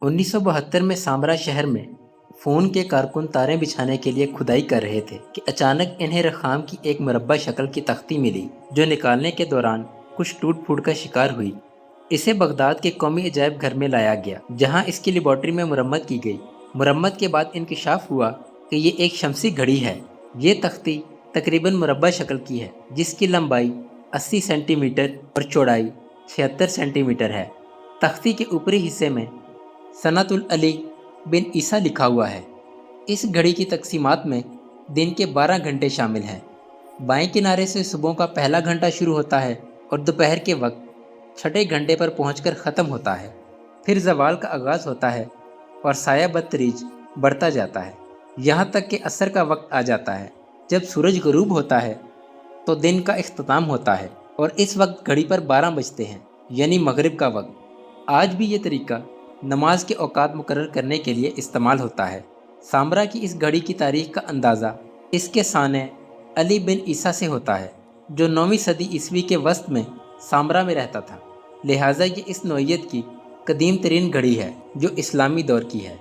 1972 में सामरा शहर में फ़ोन के कारकुन तारें बिछाने के लिए खुदाई कर रहे थे कि अचानक इन्हें रखाम की एक मुरब्बा शक्ल की तख्ती मिली जो निकालने के दौरान कुछ टूट फूट का शिकार हुई। इसे बगदाद के कौमी अजायब घर में लाया गया जहां इसकी लेबॉर्ट्री में मुरम्मत की गई। मुरम्मत के बाद इंकशाफ हुआ कि ये एक शमसी घड़ी है। ये तख्ती तकरीबन मुरब्बा शक्ल की है जिसकी लंबाई 80 सेंटीमीटर और चौड़ाई 76 सेंटीमीटर है। तख्ती के ऊपरी हिस्से में सनतुल अली बिन ईसा लिखा हुआ है। इस घड़ी की तकसीमात में दिन के 12 घंटे शामिल हैं। बाएं किनारे से सुबह का पहला घंटा शुरू होता है और दोपहर के वक्त छठे घंटे पर पहुंचकर ख़त्म होता है। फिर ज़वाल का आगाज़ होता है और साया बदतरीज बढ़ता जाता है यहाँ तक कि असर का वक्त आ जाता है। जब सूरज गरूब होता है तो दिन का इख्तिताम होता है और इस वक्त घड़ी पर 12 बजते हैं यानी मगरिब का वक्त। आज भी ये तरीका नमाज के औकात मुकर्रर करने के लिए इस्तेमाल होता है। सामरा की इस घड़ी की तारीख का अंदाज़ा इसके साने अली बिन ईसा से होता है जो 9वीं सदी ईस्वी के वस्त में सामरा में रहता था। लिहाजा ये इस नौइयत की कदीम तरीन घड़ी है जो इस्लामी दौर की है।